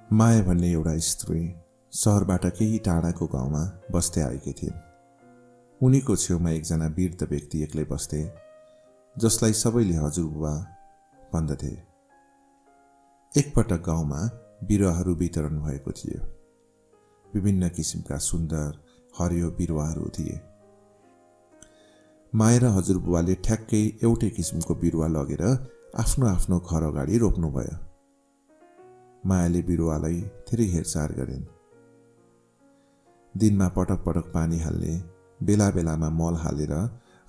माया भन्ने एउटा स्त्री सहरबाट केही टाढाको गाउँमा बस्दै आएकी थिइन्। उनीको छेउमा एकजना वृद्ध व्यक्ति एक्लै बस्थे, जसलाई सबैले हजुरबुबा भन्दथे। एकपटक गाउँमा बिरुवाहरू वितरण भएको थियो। विभिन्न किसिमका सुन्दर हरियो बिरुवाहरू थिए। माया र हजुरबुबाले ठ्याक्कै एउटै किसिमको बिरुवा लगेर आफ्नो आफ्नो घर अगाडि रोप्नुभयो। मायाले बिरुवालाई धेरै हेरचाह गरिन्। दिनमा पटक पटक पानी हाल्ने, बेला बेलामा मल हालेर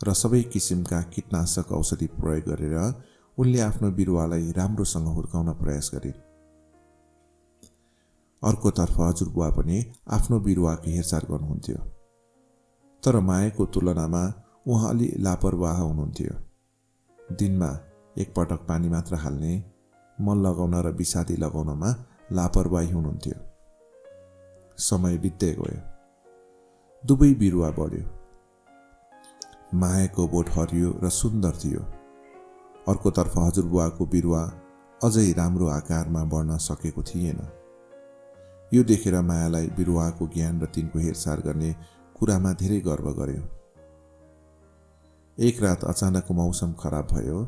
र सबै किसिमका कीटनाशक औषधि प्रयोग गरेर उनले आफ्नो बिरुवालाई राम्रोसँग हुर्काउन प्रयास गरिन्। अर्कोतर्फ हजुरबुवा पनि आफ्नो बिरुवाको हेरचाह गर्नुहुन्थ्यो। तर मायाको तुलनामा उहाँ अलि लापरवाह हुनुहुन्थ्यो। दिनमा एकपटक पानी मात्र हाल्ने, मल लगाउन र विषादी लगाउनमा लापरवाही हुनुहुन्थ्यो। समय बित्दै गयो। दुवै बिरुवा बढ्यो। मायाको बोट हरियो र सुन्दर थियो। अर्कोतर्फ हजुरबुवाको बिरुवा अझै राम्रो आकारमा बढ्न सकेको थिएन। यो देखेर मायालाई बिरुवाको ज्ञान र तिनको हेरचाह गर्ने कुरामा धेरै गर्व गर्यो। एक रात अचानक मौसम खराब भयो।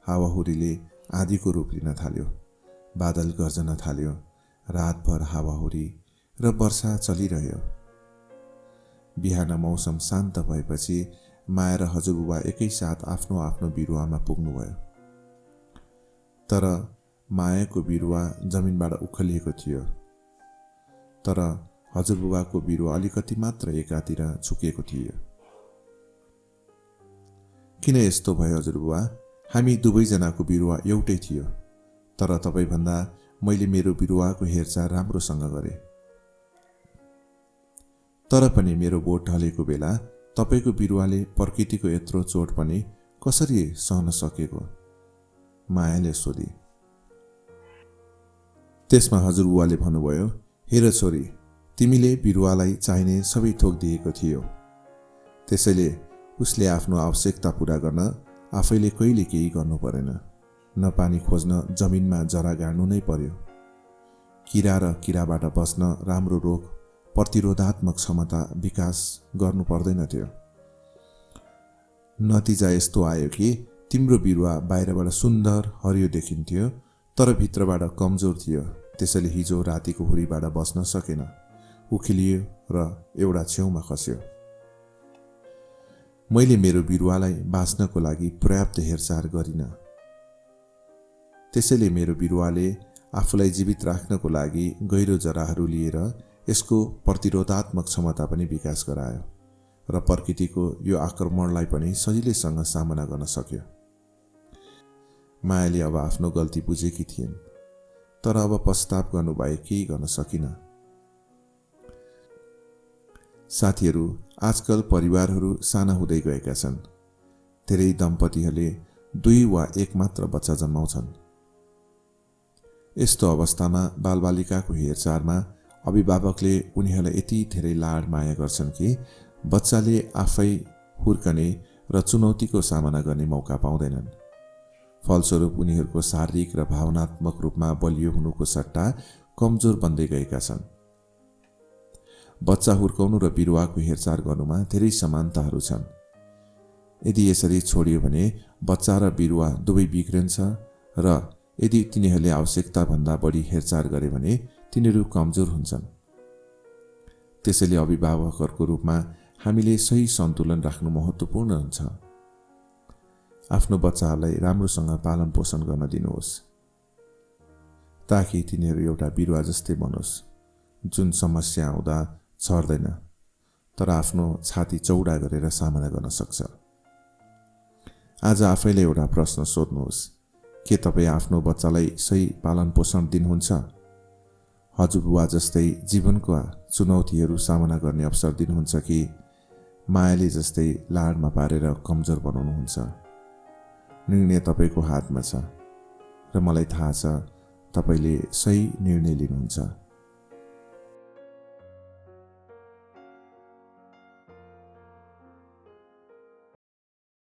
हावाहुरीले आँधीको रूप लिन थाल्यो। बादल गर्जन थाल्यो। रातभर हावाहुरी र वर्षा चलिरह्यो। बिहान मौसम शान्त भएपछि माया र हजुरबुबा एकैसाथ आफ्नो आफ्नो बिरुवामा पुग्नुभयो। तर मायाको बिरुवा जमिनबाट उखलिएको थियो, तर हजुरबुबाको बिरुवा अलिकति मात्र एकातिर झुकेको थियो। किन यस्तो भयो हजुरबुबा? हामी दुवैजनाको बिरुवा एउटै थियो, तर तपाईभन्दा मैले मेरो बिरुवाको हेरचाह राम्रोसँग गरे। तर पनि मेरो बोट ढलेको बेला तपाईको बिरुवाले प्रकृतिको यत्रो चोट पनि कसरी सहन सकेको? मायाले सोधी। त्यसमा हजुरबुवाले भन्नुभयो, हेर छोरी, तिमीले बिरुवालाई चाहिने सबै थोक दिएको थियो, त्यसैले उसले आफ्नो आवश्यकता पूरा गर्न आफैले कहिले केही गर्नु परेन। न पानी खोज्न जमिनमा जरा गाड्नु नै पर्यो। किरा र किराबाट बस्न राम्रो रोग प्रतिरोधात्मक क्षमता विकास गर्नु पर्दैन थियो। नतिजा यस्तो आयो कि तिम्रो बिरुवा बाहिरबाट सुन्दर हरियो देखिन्थ्यो, तर भित्रबाट कमजोर थियो। त्यसैले हिजो रातिको हुरीबाट बस्न सकेन, उखिलियो र एउटा छेउमा खस्यो। मैले मेरो बिरुवालाई बाँच्नको लागि पर्याप्त हेरचाह गरिन, त्यसैले मेरो बिरुवाले आफूलाई जीवित राख्नको लागि गहिरो जराहरू लिएर यसको प्रतिरोधात्मक क्षमता पनि विकास गरायो र प्रकृतिको यो आक्रमणलाई पनि सजिलैसँग सामना गर्न सक्यो। मायाले अब आफ्नो गल्ती बुझेकी थिइन्, तर अब पश्चाताप गर्नु बाहेक केही गर्न सकिन। साथीहरू, आजकल परिवारहरू साना हुँदै गएका छन्। धेरै दम्पतिहरूले 2 वा 1 मात्र बच्चा जन्माउँछन्। यस्तो अवस्थामा बालबालिकाको हेरचाहमा अभिभावकले उनीहरूलाई यति धेरै लाड माया गर्छन् कि बच्चाले आफै हुर्कने र चुनौतीको सामना गर्ने मौका पाउँदैनन्। फलस्वरूप उनीहरूको शारीरिक र भावनात्मक रूपमा बलियो हुनुको सट्टा कमजोर बन्दै गएका छन्। बच्चा हुर्काउनु र बिरुवाको हेरचाह गर्नुमा धेरै समानताहरू छन्। यदि यसरी छोडियो भने बच्चा र बिरुवा दुवै बिग्रन्छ र यदि तिनीहरूले आवश्यकता भन्दा बढी हेरचाह गरे भने तिनीहरू कमजोर हुन्छन्। त्यसैले अभिभावकहरूको रूपमा हामीले सही सन्तुलन राख्नु महत्त्वपूर्ण हुन्छ। आफ्नो बच्चाहरूलाई राम्रोसँग पालन पोषण गर्न दिनुहोस्, ताकि तिनीहरू एउटा बिरुवा जस्तै बनोस्, जुन समस्या आउँदा छर्दैन, तर आफ्नो छाती चौडा गरेर सामना गर्न सक्छ। आज आफैले एउटा प्रश्न सोध्नुहोस्, के तपाईँ आफ्नो बच्चालाई सही पालन पोषण दिनुहुन्छ? हजुरबुवा जस्तै जीवनको चुनौतीहरू सामना गर्ने अवसर दिनुहुन्छ कि मायाले जस्तै लाडमा पारेर कमजोर बनाउनुहुन्छ? निर्णय तपाईँको हातमा छ र मलाई थाहा छ तपाईँले सही निर्णय लिनुहुन्छ।